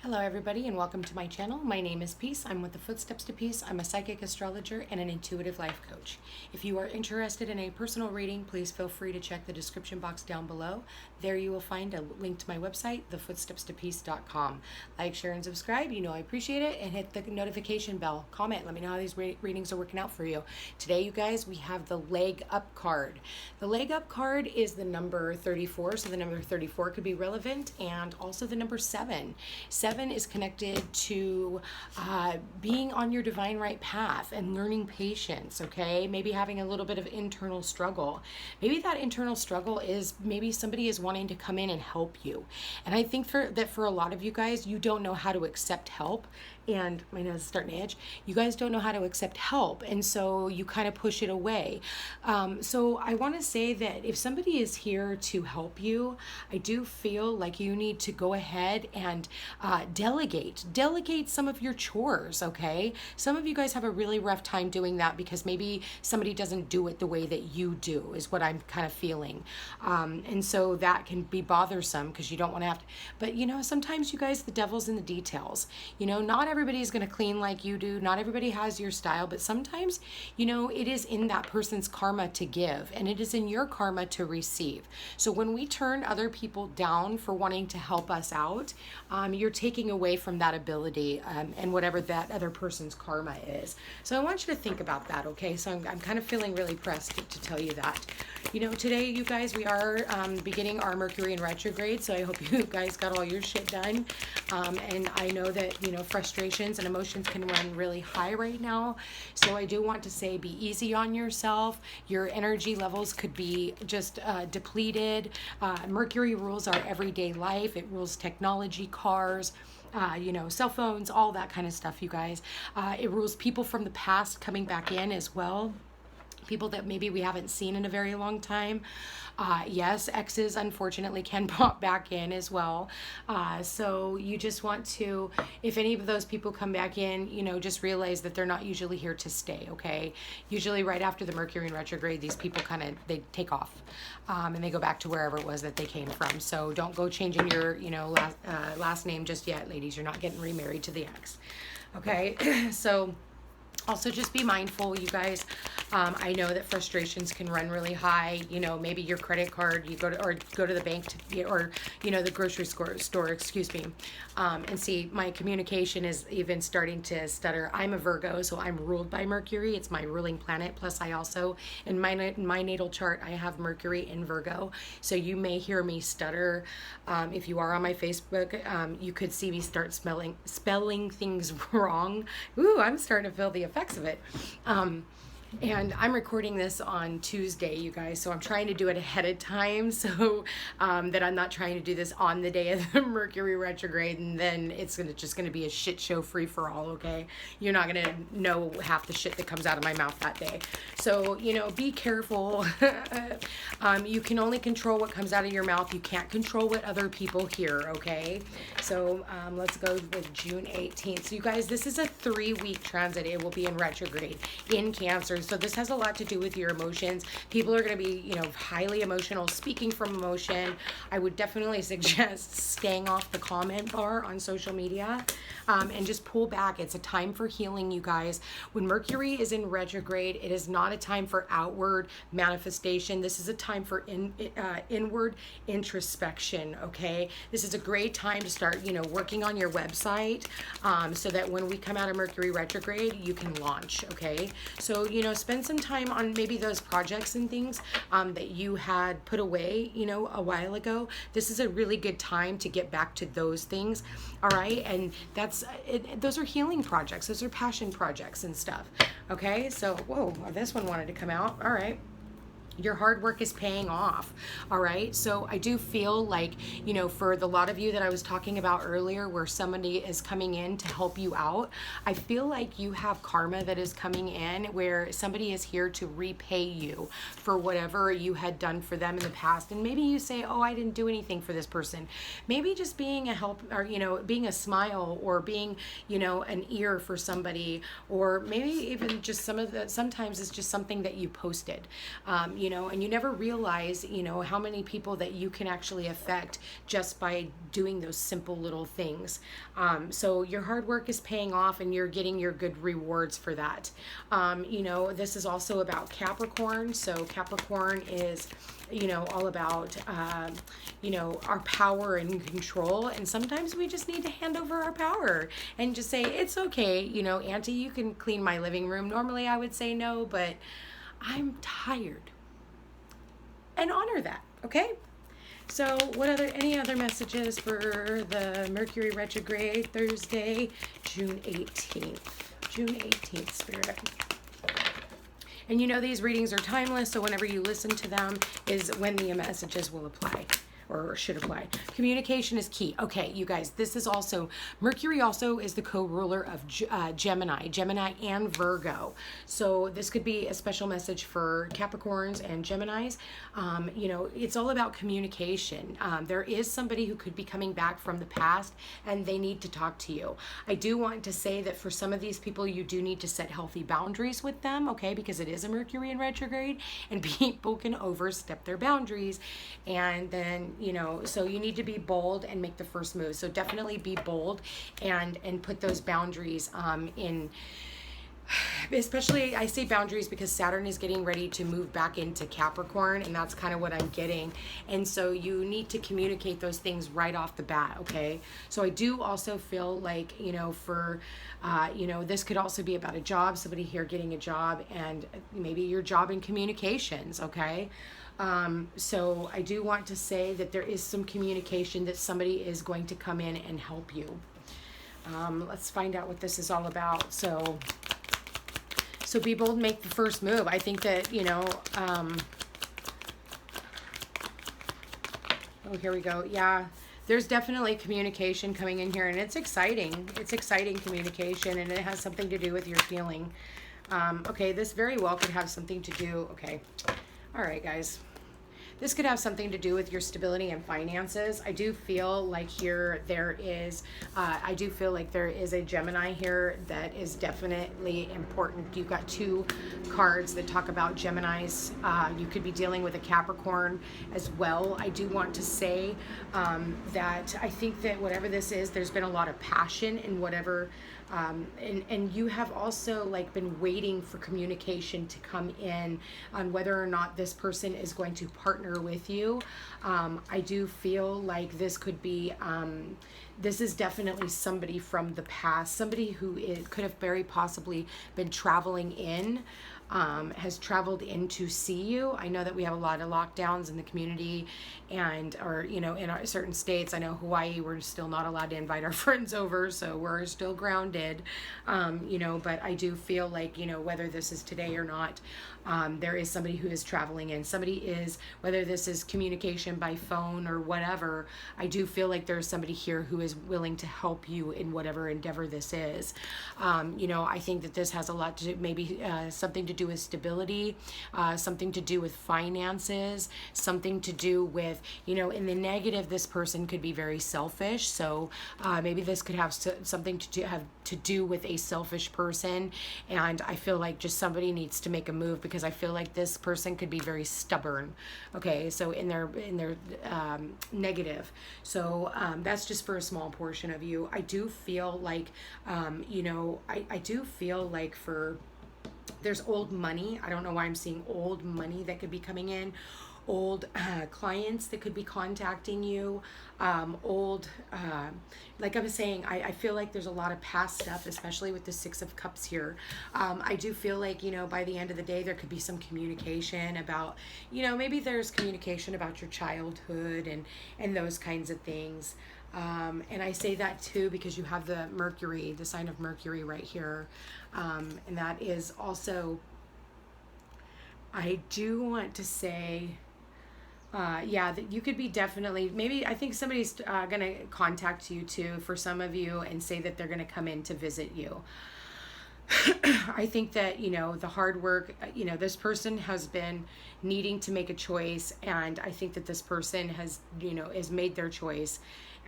Hello everybody and welcome to my channel. My name is Peace. I'm with the Footsteps to Peace. I'm a psychic astrologer and an intuitive life coach. If you are interested in a personal reading, please feel free to check the description box down below. There you will find a link to my website, thefootstepstopeace.com. Like, share, and subscribe. You know I appreciate it. And hit the notification bell. Comment. Let me know how these readings are working out for you. Today, you guys, we have the leg up card. The leg up card is the number 34. So the number 34 could be relevant, and also the number 7. 7 is connected to being on your divine right path and learning patience, okay? Maybe having a little bit of internal struggle. Maybe that internal struggle is maybe somebody is wanting to come in and help you. And I think for a lot of you guys, you don't know how to accept help. And my nose is starting to itch. You guys don't know how to accept help, and so you kind of push it away. So I want to say that if somebody is here to help you, I do feel like you need to go ahead and delegate some of your chores, okay? Some of you guys have a really rough time doing that because maybe somebody doesn't do it the way that you do, is what I'm kind of feeling. And so that can be bothersome because you don't want to have to, but you know, sometimes you guys, the devil's in the details. You know, not everybody is going to clean like you do. Not everybody has your style, but sometimes, you know, it is in that person's karma to give, and it is in your karma to receive. So when we turn other people down for wanting to help us out, you're taking away from that ability and whatever that other person's karma is. So I want you to think about that, okay? So I'm kind of feeling really pressed to tell you that. You know, today, you guys, we are beginning our Mercury in retrograde, so I hope you guys got all your shit done. And I know that, you know, frustrations and emotions can run really high right now. So I do want to say, be easy on yourself. Your energy levels could be just depleted. Mercury rules our everyday life. It rules technology, cars, you know, cell phones, all that kind of stuff, you guys. It rules people from the past coming back in as well. People that maybe we haven't seen in a very long time. Yes, exes unfortunately can pop back in as well. So you just want to, if any of those people come back in, you know, just realize that they're not usually here to stay, okay? Usually right after the Mercury in retrograde, these people they take off and they go back to wherever it was that they came from. So don't go changing your, you know, last name just yet, ladies. You're not getting remarried to the ex, okay? So also just be mindful, you guys. I know that frustrations can run really high. You know, maybe your credit card, you go to the bank or you know, the grocery store, excuse me, and see my communication is even starting to stutter. I'm a Virgo, so I'm ruled by Mercury. It's my ruling planet. Plus, I also in my natal chart I have Mercury in Virgo, so you may hear me stutter. If you are on my Facebook, you could see me start spelling things wrong. Ooh, I'm starting to feel the effects of it. And I'm recording this on Tuesday, you guys, so I'm trying to do it ahead of time so that I'm not trying to do this on the day of the Mercury retrograde, and then it's just going to be a shit show free for all, okay? You're not going to know half the shit that comes out of my mouth that day. So, you know, be careful. You can only control what comes out of your mouth. You can't control what other people hear, okay? So let's go with June 18th. So you guys, this is a 3-week transit. It will be in retrograde in Cancer. So this has a lot to do with your emotions. People are going to be, you know, highly emotional, speaking from emotion. I would definitely suggest staying off the comment bar on social media and just pull back. It's a time for healing, you guys. When Mercury is in retrograde, it is not a time for outward manifestation. This is a time for inward introspection, okay? This is a great time to start, you know, working on your website so that when we come out of Mercury retrograde, you can launch, okay? So, you know, spend some time on maybe those projects and things that you had put away, you know, a while ago. This is a really good time to get back to those things, all right? And those are healing projects. Those are passion projects and stuff, okay? So, whoa, this one wanted to come out. All right. Your hard work is paying off, all right? So I do feel like, you know, for the lot of you that I was talking about earlier where somebody is coming in to help you out, I feel like you have karma that is coming in where somebody is here to repay you for whatever you had done for them in the past. And maybe you say, oh, I didn't do anything for this person. Maybe just being a help, or, you know, being a smile, or being, you know, an ear for somebody, or maybe even just sometimes it's just something that you posted. You you know, and you never realize, you know, how many people that you can actually affect just by doing those simple little things. So your hard work is paying off and you're getting your good rewards for that. You know, this is also about Capricorn. So Capricorn is, you know, all about, you know, our power and control. And sometimes we just need to hand over our power and just say, it's okay. You know, Auntie, you can clean my living room. Normally I would say no, but I'm tired. And honor that. Okay. So any other messages for the Mercury retrograde Thursday, June 18th, Spirit. And you know, these readings are timeless, so whenever you listen to them is when the messages will apply, or should apply. Communication is key. Okay, you guys, this is also, Mercury also is the co-ruler of Gemini and Virgo. So this could be a special message for Capricorns and Geminis. You know, it's all about communication. There is somebody who could be coming back from the past and they need to talk to you. I do want to say that for some of these people, you do need to set healthy boundaries with them, okay? Because it is a Mercury in retrograde and people can overstep their boundaries, and then, you know, so you need to be bold and make the first move. So definitely be bold and put those boundaries in. Especially, I say boundaries because Saturn is getting ready to move back into Capricorn, and that's kind of what I'm getting. And so you need to communicate those things right off the bat, okay? So I do also feel like, you know, for, you know, this could also be about a job, somebody here getting a job, and maybe your job in communications, okay? So I do want to say that there is some communication that somebody is going to come in and help you. Let's find out what this is all about. So be bold, make the first move. I think that, you know, oh, here we go. Yeah, there's definitely communication coming in here, and it's exciting. It's exciting communication, and it has something to do with your feeling. Okay, this very well could have something to do, okay. All right, guys. This could have something to do with your stability and finances. I do feel like there is a Gemini here that is definitely important. You've got two cards that talk about Geminis. You could be dealing with a Capricorn as well. I do want to say that I think that whatever this is, there's been a lot of passion in whatever, and you have also like been waiting for communication to come in on whether or not this person is going to partner with you. I do feel like this could be, this is definitely somebody from the past, somebody who could have very possibly been traveling in, has traveled in to see you. I know that we have a lot of lockdowns in the community, or, you know, in our certain states. I know Hawaii, we're still not allowed to invite our friends over, so we're still grounded, you know, but I do feel like, you know, whether this is today or not, there is somebody who is traveling in. Somebody is, whether this is communication by phone or whatever, I do feel like there's somebody here who is willing to help you in whatever endeavor this is. You know, I think that this has a lot to do, maybe something to do with stability, something to do with finances, something to do with, you know, in the negative, this person could be very selfish. So maybe this could have something to do with a selfish person. And I feel like just somebody needs to make a move, because I feel like this person could be very stubborn. Okay, so in their negative. So that's just for a small portion of you. I do feel like, you know, I do feel like there's old money. I don't know why I'm seeing old money that could be coming in. Old clients that could be contacting you, like I was saying, I feel like there's a lot of past stuff, especially with the Six of Cups here. I do feel like, you know, by the end of the day, there could be some communication about, you know, maybe there's communication about your childhood and those kinds of things. And I say that too because you have the Mercury, the sign of Mercury right here. And that is also, I do want to say, yeah, that you could be definitely, maybe I think somebody's going to contact you too, for some of you, and say that they're going to come in to visit you. I think that, you know, the hard work, you know, this person has been needing to make a choice, and I think that this person has, you know, has made their choice,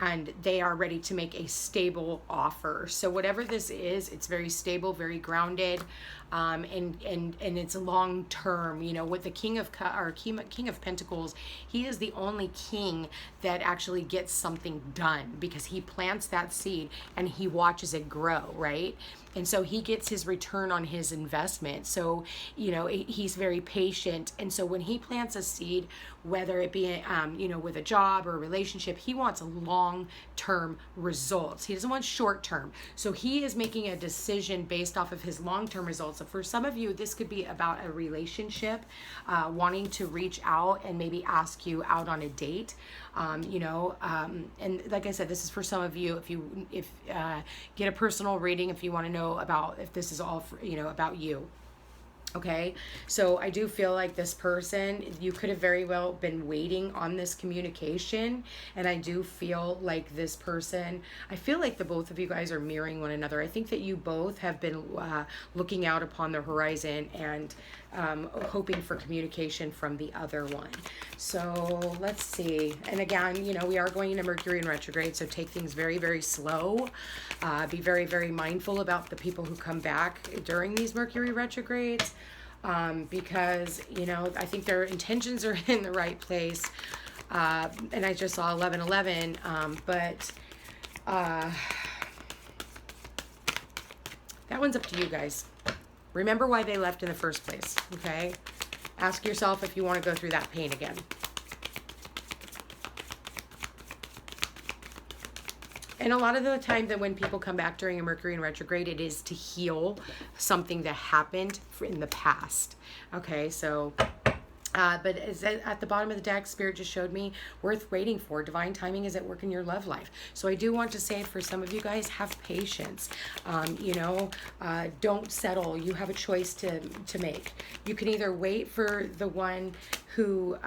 and they are ready to make a stable offer. So whatever this is, it's very stable, very grounded. and it's long term. You know, with the King of King of Pentacles, he is the only king that actually gets something done because he plants that seed and he watches it grow, right? And so he gets his return on his investment. So, you know, he's very patient. And so when he plants a seed, whether it be, you know, with a job or a relationship, he wants long-term results. He doesn't want short-term. So he is making a decision based off of his long-term results. So for some of you, this could be about a relationship, wanting to reach out and maybe ask you out on a date. You know, and like I said, this is for some of you. If get a personal reading, if you want to know about if this is all for, you know, about you. Okay, so I do feel like this person, you could have very well been waiting on this communication, and I do feel like this person, I feel like the both of you guys are mirroring one another. I think that you both have been looking out upon the horizon and hoping for communication from the other one. So let's see. And again, you know, we are going into Mercury in retrograde, so take things very, very slow. Be very, very mindful about the people who come back during these Mercury retrogrades, because, you know, I think their intentions are in the right place. And I just saw 1111, but that one's up to you guys. Remember why they left in the first place, okay? Ask yourself if you want to go through that pain again. And a lot of the time that when people come back during a Mercury in retrograde, it is to heal something that happened in the past. Okay, so... but at the bottom of the deck, Spirit just showed me worth waiting for. Divine timing is at work in your love life. So I do want to say for some of you guys, have patience. You know, don't settle. You have a choice to make. You can either wait for the one who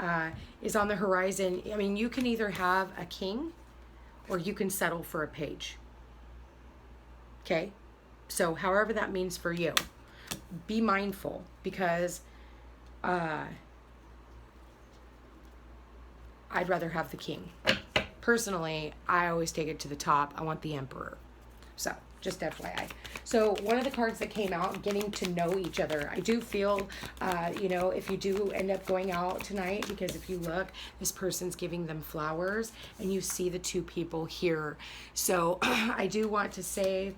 is on the horizon. I mean, you can either have a king or you can settle for a page. Okay? So however that means for you, be mindful because... I'd rather have the king. Personally, I always take it to the top. I want the emperor. So, just FYI. So, one of the cards that came out, getting to know each other. I do feel, you know, if you do end up going out tonight, because if you look, this person's giving them flowers, and you see the two people here. So, I do want to say...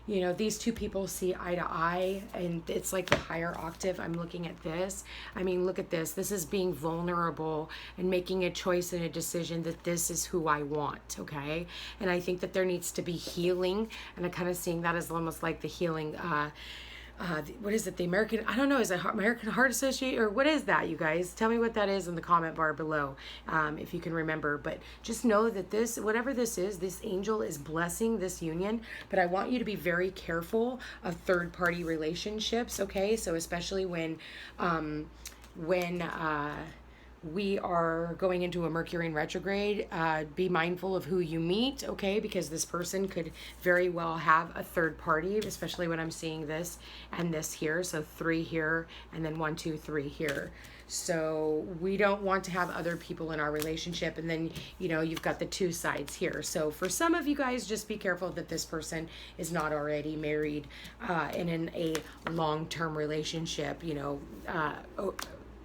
you know, these two people see eye to eye, and it's like the higher octave. I'm looking at this. I mean, look at this. This is being vulnerable and making a choice and a decision that this is who I want, okay? And I think that there needs to be healing, and I'm kind of seeing that as almost like the healing, what is it? The American, I don't know, is it American Heart Association, or what is that, you guys? Tell me what that is in the comment bar below, if you can remember. But just know that this, whatever this is, this angel is blessing this union. But I want you to be very careful of third-party relationships, okay? So especially when we are going into a Mercury in retrograde, be mindful of who you meet, okay? Because this person could very well have a third party, especially when I'm seeing this and this here. So 3 here, and then 1, 2, 3 here. So we don't want to have other people in our relationship. And then, you know, you've got the 2 sides here. So for some of you guys, just be careful that this person is not already married and in a long-term relationship, you know,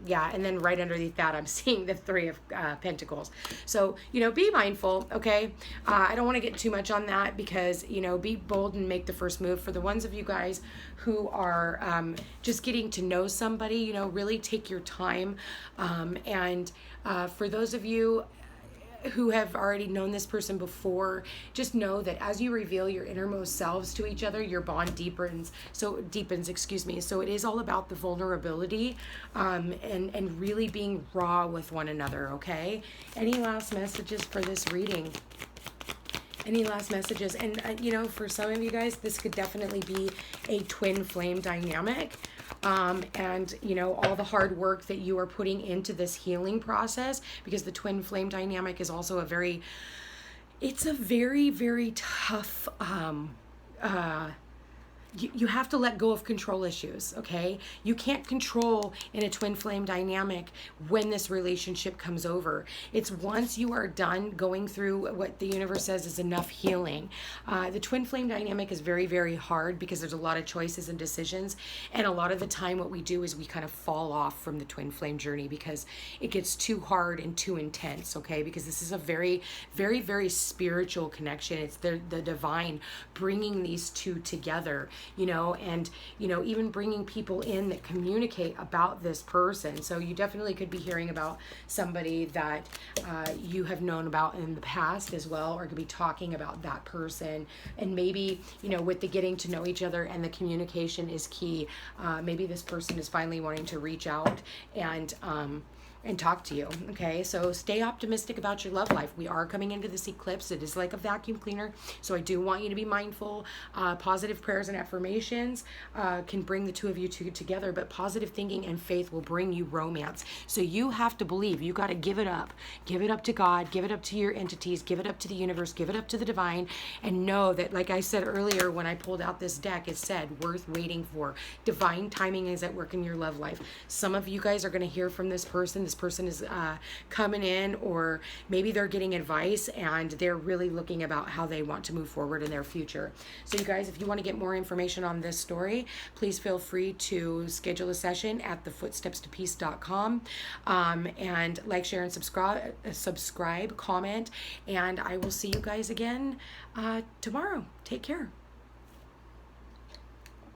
yeah, and then right underneath that, I'm seeing the 3 of Pentacles. So, you know, be mindful, okay? I don't want to get too much on that because, you know, be bold and make the first move. For the ones of you guys who are just getting to know somebody, you know, really take your time. And for those of you who have already known this person before, just know that as you reveal your innermost selves to each other, your bond deepens, excuse me. So it is all about the vulnerability, and really being raw with one another, okay? Any last messages for this reading? Any last messages? And, you know, for some of you guys, this could definitely be a twin flame dynamic. And, you know, all the hard work that you are putting into this healing process, because the twin flame dynamic is also it's a very, very tough, you have to let go of control issues, okay? You can't control in a twin flame dynamic when this relationship comes over. It's once you are done going through what the universe says is enough healing. The twin flame dynamic is very, very hard because there's a lot of choices and decisions. And a lot of the time what we do is we kind of fall off from the twin flame journey because it gets too hard and too intense, okay? Because this is a very, very, very spiritual connection. It's the divine bringing these two together, you know, and, you know, even bringing people in that communicate about this person. So you definitely could be hearing about somebody that you have known about in the past as well, or could be talking about that person. And maybe, you know, with the getting to know each other and the communication is key. Maybe this person is finally wanting to reach out and talk to you, okay? So stay optimistic about your love life. We are coming into this eclipse. It is like a vacuum cleaner, so I do want you to be mindful. Positive prayers and affirmations can bring the two of you together, but positive thinking and faith will bring you romance. So you have to believe. You got to give it up. Give it up to God. Give it up to your entities. Give it up to the universe. Give it up to the divine, and know that, like I said earlier when I pulled out this deck, it said worth waiting for. Divine timing is at work in your love life. Some of you guys are going to hear from this person. This person is coming in, or maybe they're getting advice and they're really looking about how they want to move forward in their future. So you guys, if you want to get more information on this story, please feel free to schedule a session at thefootstepstopeace.com, and like, share, and subscribe, comment, and I will see you guys again tomorrow. Take care.